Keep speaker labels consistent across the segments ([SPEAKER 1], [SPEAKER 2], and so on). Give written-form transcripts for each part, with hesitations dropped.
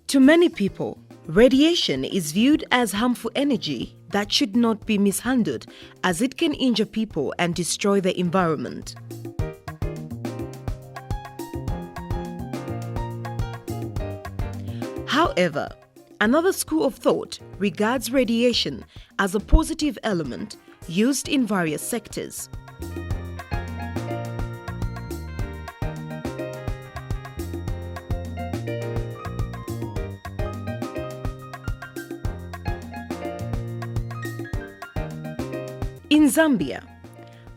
[SPEAKER 1] To many people, radiation is viewed as harmful energy that should not be mishandled, as it can injure people and destroy the environment. However, another school of thought regards radiation as a positive element used in various sectors. In Zambia,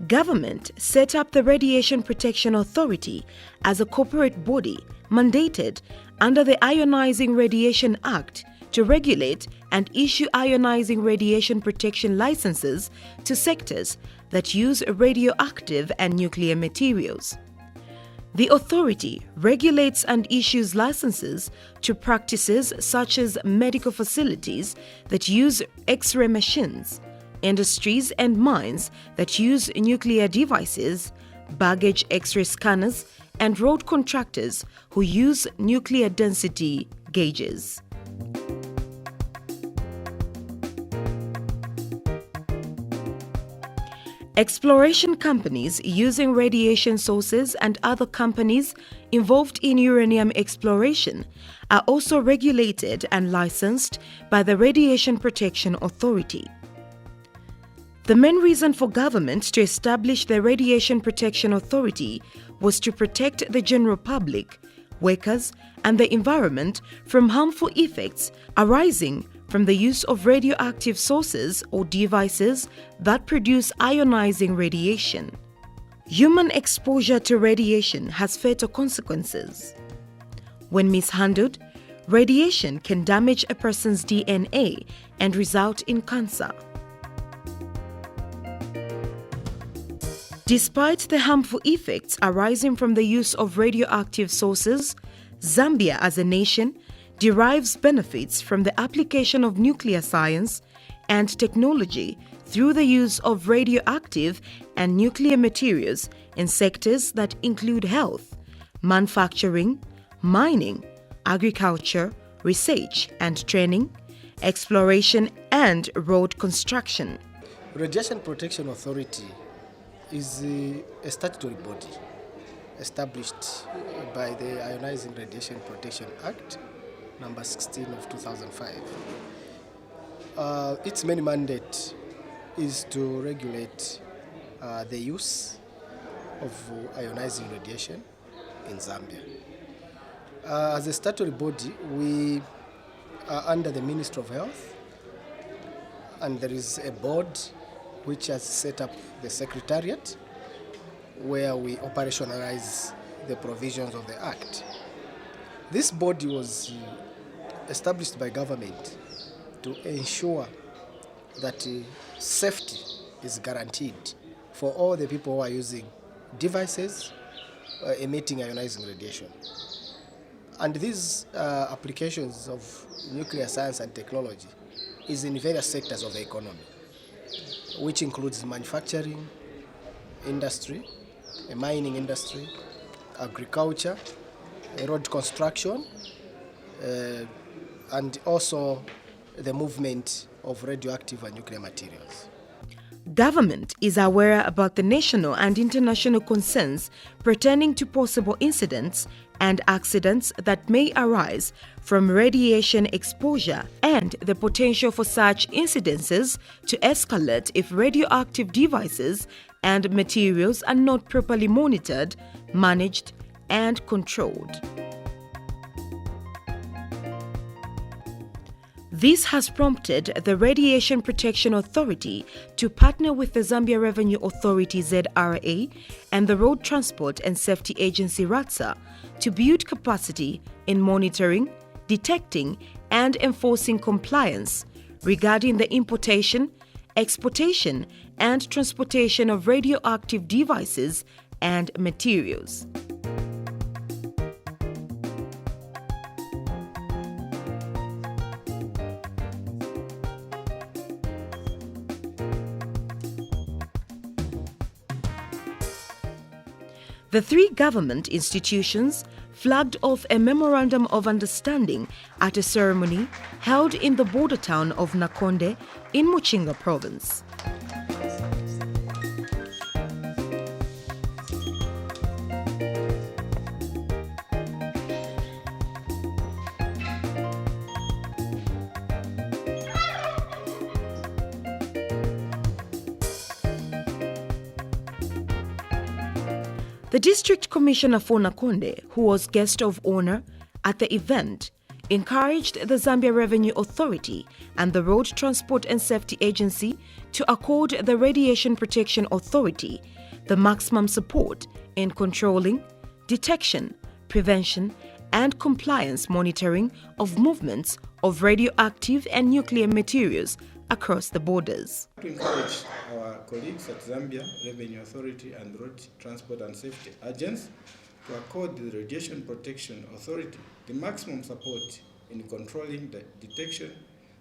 [SPEAKER 1] government set up the Radiation Protection Authority as a corporate body mandated under the Ionizing Radiation Act to regulate and issue ionizing radiation protection licenses to sectors that use radioactive and nuclear materials. The authority regulates and issues licenses to practices such as medical facilities that use X-ray machines, industries and mines that use nuclear devices, baggage X-ray scanners, and road contractors who use nuclear density gauges. Exploration companies using radiation sources and other companies involved in uranium exploration are also regulated and licensed by the Radiation Protection Authority. The main reason for government to establish the Radiation Protection Authority was to protect the general public, workers, and the environment from harmful effects arising from the use of radioactive sources or devices that produce ionizing radiation. Human exposure to radiation has fatal consequences. When mishandled, radiation can damage a person's DNA and result in cancer. Despite the harmful effects arising from the use of radioactive sources, Zambia as a nation derives benefits from the application of nuclear science and technology through the use of radioactive and nuclear materials in sectors that include health, manufacturing, mining, agriculture, research and training, exploration, and road construction.
[SPEAKER 2] Radiation Protection Authority is a statutory body established by the Ionizing Radiation Protection Act number 16 of 2005. Its main mandate is to regulate the use of ionizing radiation in Zambia. As a statutory body, we are under the Ministry of Health, and there is a board which has set up the Secretariat, where we operationalize the provisions of the Act. This body was established by government to ensure that safety is guaranteed for all the people who are using devices emitting ionizing radiation. And these applications of nuclear science and technology is in various sectors of the economy, which includes manufacturing industry, a mining industry, agriculture, road construction, and also the movement of radioactive and nuclear materials.
[SPEAKER 1] Government is aware about the national and international concerns pertaining to possible incidents and accidents that may arise from radiation exposure and the potential for such incidences to escalate if radioactive devices and materials are not properly monitored, managed, and controlled. This has prompted the Radiation Protection Authority to partner with the Zambia Revenue Authority ZRA and the Road Transport and Safety Agency RATSA to build capacity in monitoring, detecting and enforcing compliance regarding the importation, exportation and transportation of radioactive devices and materials. The three government institutions flagged off a memorandum of understanding at a ceremony held in the border town of Nakonde in Muchinga province. The District Commissioner for Nakonde, who was guest of honor at the event, encouraged the Zambia Revenue Authority and the Road Transport and Safety Agency to accord the Radiation Protection Authority the maximum support in controlling, detection, prevention, and compliance monitoring of movements of radioactive and nuclear materials across the borders.
[SPEAKER 3] To encourage our colleagues at Zambia Revenue Authority and Road Transport and Safety Agents to accord the Radiation Protection Authority the maximum support in controlling the detection,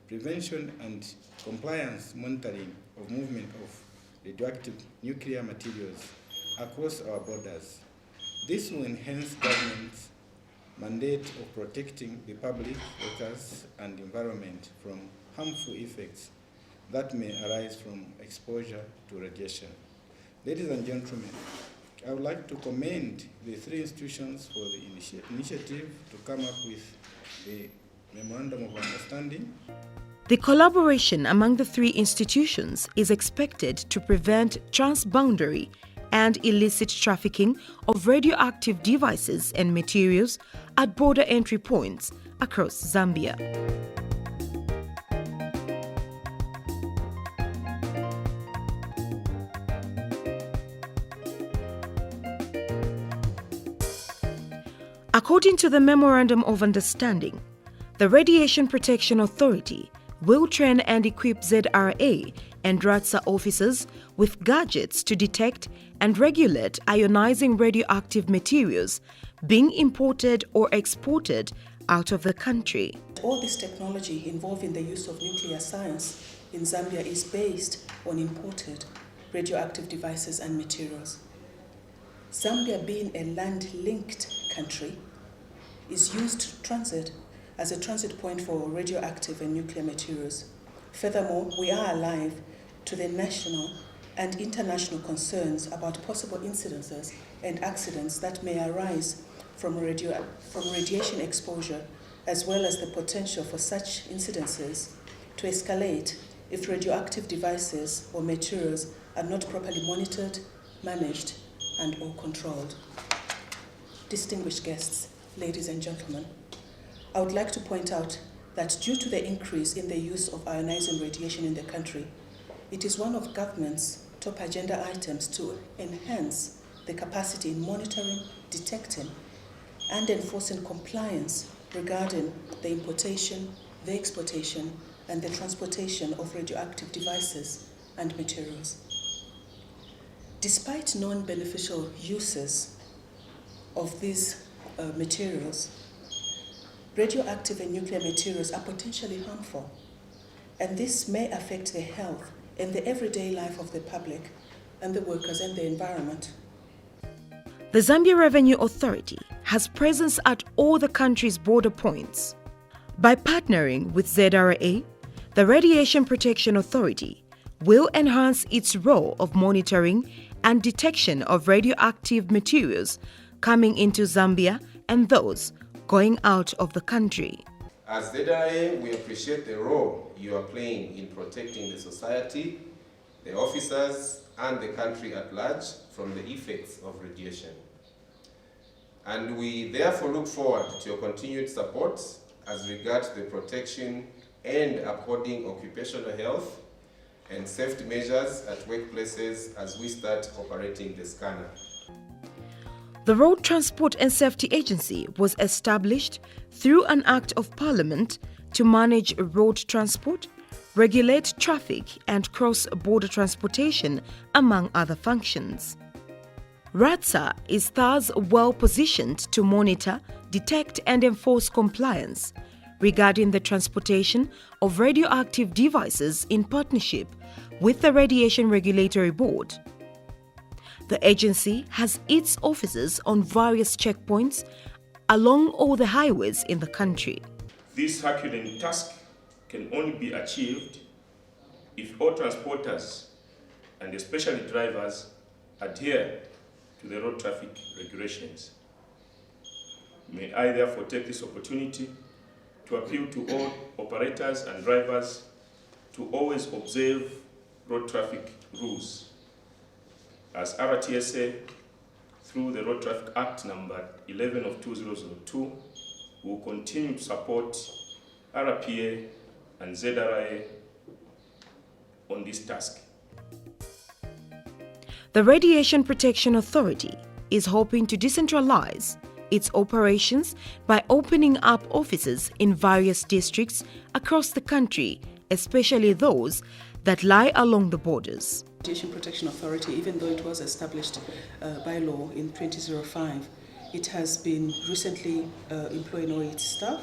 [SPEAKER 3] prevention and compliance monitoring of movement of radioactive nuclear materials across our borders. This will enhance government's mandate of protecting the public, workers and environment from harmful effects that may arise from exposure to radiation. Ladies and gentlemen, I would like to commend the three institutions for the initiative to come up with the Memorandum of Understanding.
[SPEAKER 1] The collaboration among the three institutions is expected to prevent transboundary and illicit trafficking of radioactive devices and materials at border entry points across Zambia. According to the Memorandum of Understanding, the Radiation Protection Authority will train and equip ZRA and RATSA officers with gadgets to detect and regulate ionizing radioactive materials being imported or exported out of the country.
[SPEAKER 4] All this technology involving the use of nuclear science in Zambia is based on imported radioactive devices and materials. Zambia, being a land-linked country, is used to transit as a transit point for radioactive and nuclear materials. Furthermore, we are alive to the national and international concerns about possible incidences and accidents that may arise from radiation exposure, as well as the potential for such incidences to escalate if radioactive devices or materials are not properly monitored, managed, and or controlled. Distinguished guests, ladies and gentlemen, I would like to point out that due to the increase in the use of ionizing radiation in the country, it is one of government's top agenda items to enhance the capacity in monitoring, detecting, and enforcing compliance regarding the importation, the exportation, and the transportation of radioactive devices and materials. Despite non-beneficial uses of these materials, radioactive and nuclear materials are potentially harmful, and this may affect the health and the everyday life of the public and the workers and the environment.
[SPEAKER 1] The Zambia Revenue Authority has presence at all the country's border points. By partnering with ZRA, the Radiation Protection Authority will enhance its role of monitoring and detection of radioactive materials coming into Zambia and those going out of the country.
[SPEAKER 5] As ZRA, we appreciate the role you are playing in protecting the society, the officers, and the country at large from the effects of radiation. And we therefore look forward to your continued support as regards the protection and upholding occupational health and safety measures at workplaces as we start operating the scanner.
[SPEAKER 1] The Road Transport and Safety Agency was established through an Act of Parliament to manage road transport, regulate traffic and cross-border transportation, among other functions. RATSA is thus well positioned to monitor, detect and enforce compliance regarding the transportation of radioactive devices in partnership with the Radiation Regulatory Board. The agency has its offices on various checkpoints along all the highways in the country.
[SPEAKER 6] This Herculean task can only be achieved if all transporters, and especially drivers, adhere to the road traffic regulations. May I therefore take this opportunity to appeal to all operators and drivers to always observe road traffic rules. As RTSA, through the Road Traffic Act number 11 of 2002, will continue to support RPA and ZRA on this task.
[SPEAKER 1] The Radiation Protection Authority is hoping to decentralize its operations by opening up offices in various districts across the country, especially those that lie along the borders.
[SPEAKER 4] Radiation Protection Authority, even though it was established by law in 2005, it has been recently employing all its staff,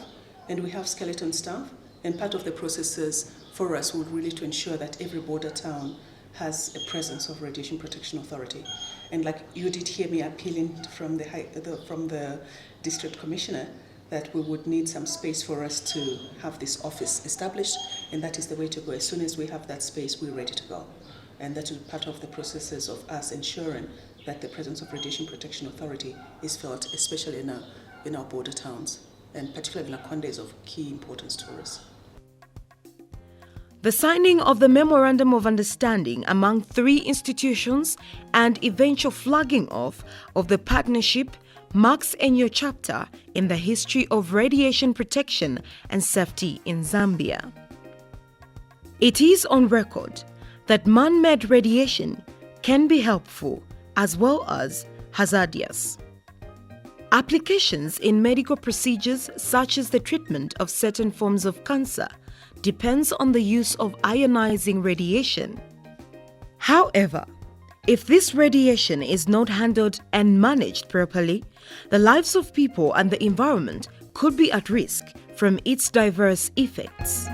[SPEAKER 4] and we have skeleton staff, and part of the processes for us would really to ensure that every border town has a presence of Radiation Protection Authority. And like you did hear me appealing from the district commissioner that we would need some space for us to have this office established, and that is the way to go. As soon as we have that space, we're ready to go. And that is part of the processes of us ensuring that the presence of Radiation Protection Authority is felt, especially in our border towns, and particularly in Nakonde is of key importance to us.
[SPEAKER 1] The signing of the Memorandum of Understanding among three institutions and eventual flagging off of the partnership marks a new chapter in the history of radiation protection and safety in Zambia. It is on record that man-made radiation can be helpful as well as hazardous. Applications in medical procedures such as the treatment of certain forms of cancer depends on the use of ionizing radiation. However, if this radiation is not handled and managed properly, the lives of people and the environment could be at risk from its diverse effects.